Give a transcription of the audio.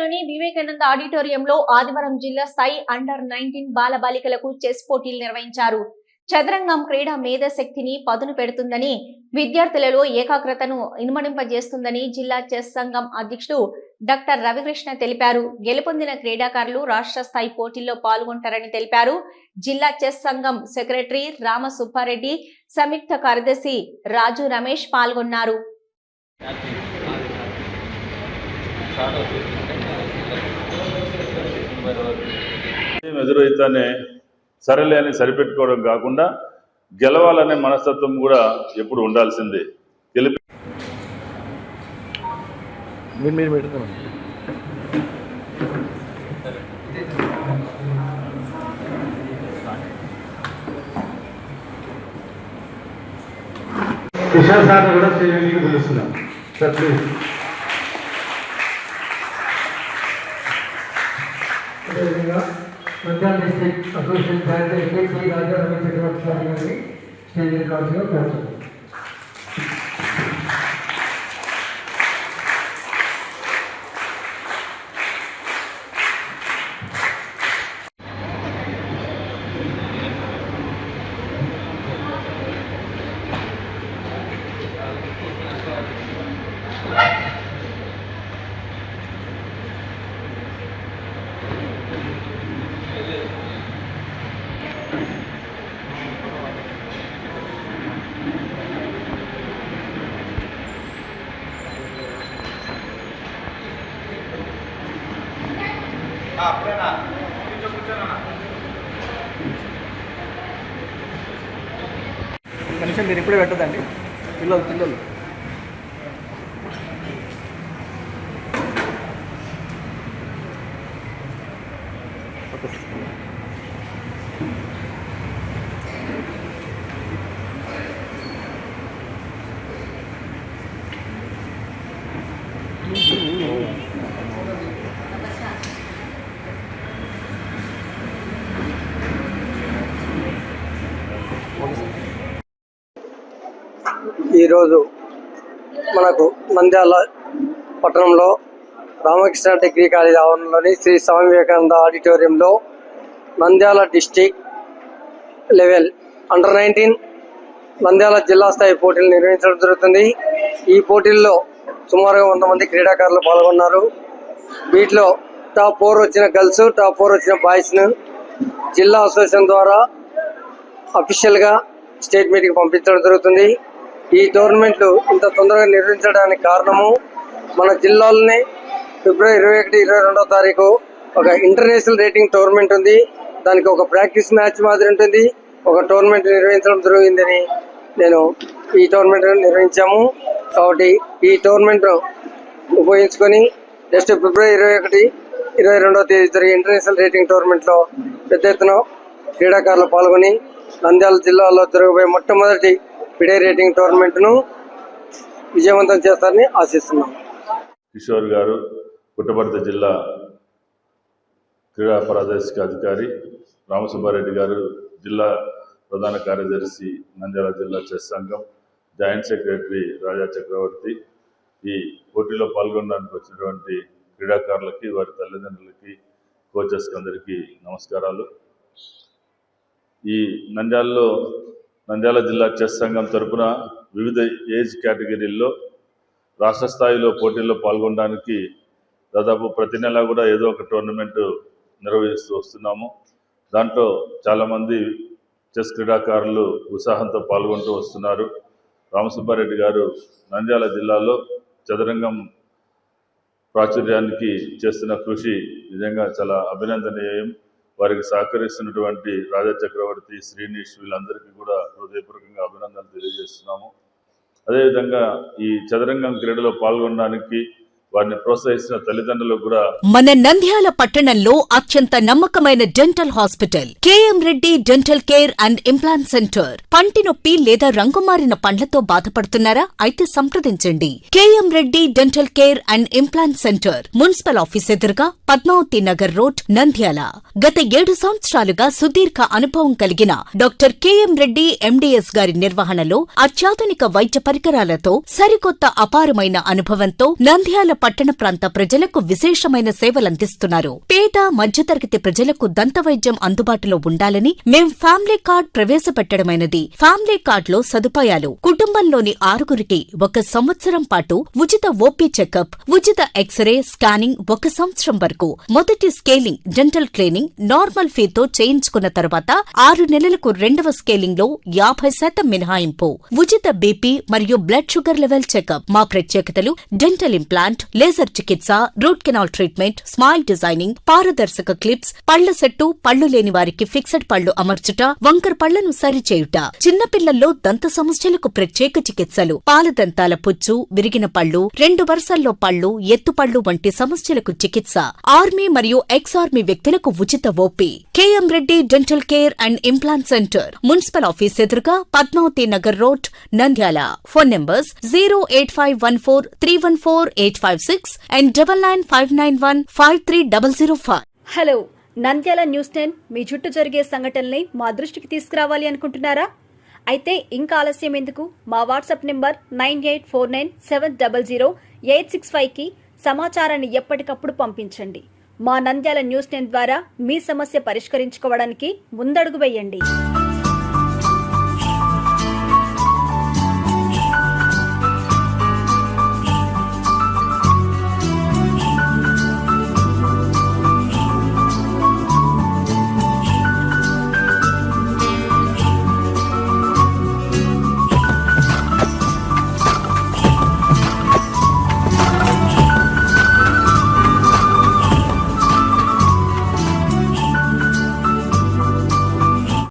నంద్యాలలోని వివేకానంద ఆడిటోరియంలో ఆదివారం జిల్లా స్థాయి అండర్-19 బాలబాలికలకు చెస్ పోటీలు నిర్వహించారు. చదరంగం క్రీడా మేధాశక్తిని పదును పెడుతుందని, విద్యార్థులలో ఏకాగ్రతను ఇనుమడింపజేస్తుందని జిల్లా చెస్ సంఘం అధ్యక్షుడు డాక్టర్ రవికృష్ణ తెలిపారు. గెలుపొందిన క్రీడాకారులు రాష్ట్ర స్థాయి పోటీల్లో పాల్గొంటారని తెలిపారు. జిల్లా చెస్ సంఘం సెక్రటరీ రామసుబ్బారెడ్డి, సంయుక్త కార్యదర్శి రాజు రమేష్ పాల్గొన్నారు. ఎదురైతేనే సరేలే అని సరిపెట్టుకోవడం కాకుండా గెలవాలనే మనస్తత్వం కూడా ఎప్పుడు ఉండాల్సిందే. కిషోర్ సార్ కూడా స్టేజీకి పిలుస్తున్నాం సార్, ప్లీజ్. అదేవిధంగా నంద్యాల డిస్ట్రిక్ట్ అసోసియేషన్ కార్యదర్శి శ్రీ రాజా రమేష్ చక్రవర్తి సార్ గారిని స్టేజీ కావాల్సిందిగా కోరుతున్నాను. కనీసం మీరు ఇప్పుడే పెట్టదండి పిల్లలు ఈరోజు మనకు నంద్యాల పట్టణంలో రామకృష్ణ డిగ్రీ కాలేజ్ ఆవరణలోని శ్రీ స్వామి వివేకానంద ఆడిటోరియంలో Nandyal district level under-19 Nandyal జిల్లా స్థాయి పోటీలు నిర్వహించడం జరుగుతుంది. ఈ పోటీల్లో సుమారుగా 100 మంది క్రీడాకారులు పాల్గొన్నారు. వీటిలో టాప్ 4 వచ్చిన గర్ల్స్, టాప్ 4 వచ్చిన బాయ్స్ను జిల్లా అసోసియేషన్ ద్వారా అఫీషియల్గా స్టేట్ మీట్కి పంపించడం జరుగుతుంది. ఈ టోర్నమెంట్లు ఇంత తొందరగా నిర్వహించడానికి కారణము మన జిల్లాలోనే ఫిబ్రవరి 21, 22వ తారీఖు ఒక ఇంటర్నేషనల్ రేటింగ్ టోర్నమెంట్ ఉంది. దానికి ఒక ప్రాక్టీస్ మ్యాచ్ మాదిరి ఉంటుంది. ఒక టోర్నమెంట్ నిర్వహించడం జరిగిందని నేను ఈ టోర్నమెంట్ నిర్వహించాము. కాబట్టి ఈ టోర్నమెంట్ ఉపయోగించుకొని నెక్స్ట్ ఫిబ్రవరి 21, 22వ తేదీ జరిగే ఇంటర్నేషనల్ రేటింగ్ టోర్నమెంట్లో పెద్ద ఎత్తున క్రీడాకారులు పాల్గొని నంద్యాల జిల్లాలో జరగబోయే మొట్టమొదటి ఫిడే రేటింగ్ టోర్నమెంట్ను విజయవంతం చేస్తారని ఆశిస్తున్నాం. కిషోర్ గారు పుట్టపర్తి జిల్లా క్రీడా ప్రాదేశిక అధికారి, రామసుబ్బారెడ్డి గారు జిల్లా ప్రధాన కార్యదర్శి, నంద్యాల జిల్లా చెస్ సంఘం జాయింట్ సెక్రటరీ రాజా చక్రవర్తి. ఈ పోటీలో పాల్గొనడానికి వచ్చినటువంటి క్రీడాకారులకి, వారి తల్లిదండ్రులకి, కోచెస్కి అందరికీ నమస్కారాలు. ఈ నంద్యాల జిల్లా చెస్ సంఘం తరఫున వివిధ ఏజ్ కేటగిరీల్లో రాష్ట్ర స్థాయిలో పోటీల్లో పాల్గొనడానికి దాదాపు ప్రతి నెల కూడా ఏదో ఒక టోర్నమెంట్ నిర్వహిస్తూ వస్తున్నాము. దాంట్లో చాలామంది చెస్ క్రీడాకారులు ఉత్సాహంతో పాల్గొంటూ వస్తున్నారు. రామసుబ్బారెడ్డి గారు నంద్యాల జిల్లాలో చదరంగం ప్రాచుర్యానికి చేస్తున్న కృషి నిజంగా చాలా అభినందనీయం. వారికి సహకరిస్తున్నటువంటి రాజా చక్రవర్తి, శ్రీనిష్ వీళ్ళందరికీ కూడా హృదయపూర్వకంగా అభినందనలు తెలియజేస్తున్నాము. అదేవిధంగా ఈ చదరంగం క్రీడలో పాల్గొనడానికి వారిని ప్రోత్సహిస్తున్న తల్లిదండ్రులకు కూడా మన నంద్యాల పట్టణంలో అత్యంత నమ్మకమైన dental hospital KM Reddy dental care and implant centre. పంటి నొప్పి లేదా రంగుమారిన పండ్లతో బాధపడుతున్నారా? అయితే సంప్రదించండి. KM Reddy dental care and implant centre, municipal office ఎదురుగా, పద్మావతి నగర్ రోడ్, నంద్యాల. గత 7 సంవత్సరాలుగా సుదీర్ఘ అనుభవం కలిగిన డాక్టర్ కేఎం రెడ్డి ఎండిఎస్ గారి నిర్వహణలో అత్యాధునిక వైద్య పరికరాలతో, సరికొత్త అపారమైన అనుభవంతో నంద్యాల పట్టణ ప్రాంత ప్రజలకు విశేషమైన సేవలందిస్తున్నారు. పేద మధ్యతరగతి ప్రజలకు దంతవైద్యం అందుబాటులో ఉండాలని మేం ఫ్యామిలీ కార్డ్ ప్రవేశపెట్టడమైనది. ఫ్యామిలీ కార్డ్ లో సదుపాయాలు: కుటుంబంలోని 6గురికి 1 సంవత్సరం పాటు ఉచిత ఓపీ చెకప్, ఉచిత ఎక్స్రే స్కానింగ్ 1 సంవత్సరం వరకు, మొదటి స్కేలింగ్ డెంటల్ క్లీనింగ్ నార్మల్ ఫీతో చేయించుకున్న తర్వాత 6 నెలలకు 2వ స్కేలింగ్ లో 50% మినహాయింపు, ఉచిత బీపీ మరియు బ్లడ్ షుగర్ లెవెల్ చెకప్. మా ప్రత్యేకతలు: డెంటల్ ఇంప్లాంట్, లేజర్ చికిత్స, root canal treatment, smile designing, పారదర్శక క్లిప్స్, పళ్ల సెట్టు, పళ్లు లేని వారికి ఫిక్సెడ్ పళ్లు అమర్చుట, వంకర పళ్లను సరిచేయుట, చిన్నపిల్లల్లో దంత సమస్యలకు ప్రత్యేక చికిత్సలు, పాలదంతాల పుచ్చు, విరిగిన పళ్లు, 2 వరుసల్లో పళ్లు, ఎత్తుపళ్లు వంటి సమస్యలకు చికిత్స, ఆర్మీ మరియు ఎక్స్ ఆర్మీ వ్యక్తులకు ఉచిత OP. KM Reddy dental care and implant centre, municipal office ఎదురుగా, Padmavathi Nagar road, Nandyal. Phone numbers 08514314856 and 9959153005. Hello, Nandyal news 10 మీ చుట్టూ జరిగే సంఘటనల్ని మా దృష్టికి తీసుకురావాలి అనుకుంటున్నారా? అయితే ఇంకా ఆలస్యం ఎందుకు? మా వాట్సాప్ నెంబర్ 9849700865కి సమాచారాన్ని ఎప్పటికప్పుడు పంపించండి. మా నంద్యాల న్యూస్ 10 ద్వారా మీ సమస్య పరిష్కరించుకోవడానికి ముందడుగు వేయండి.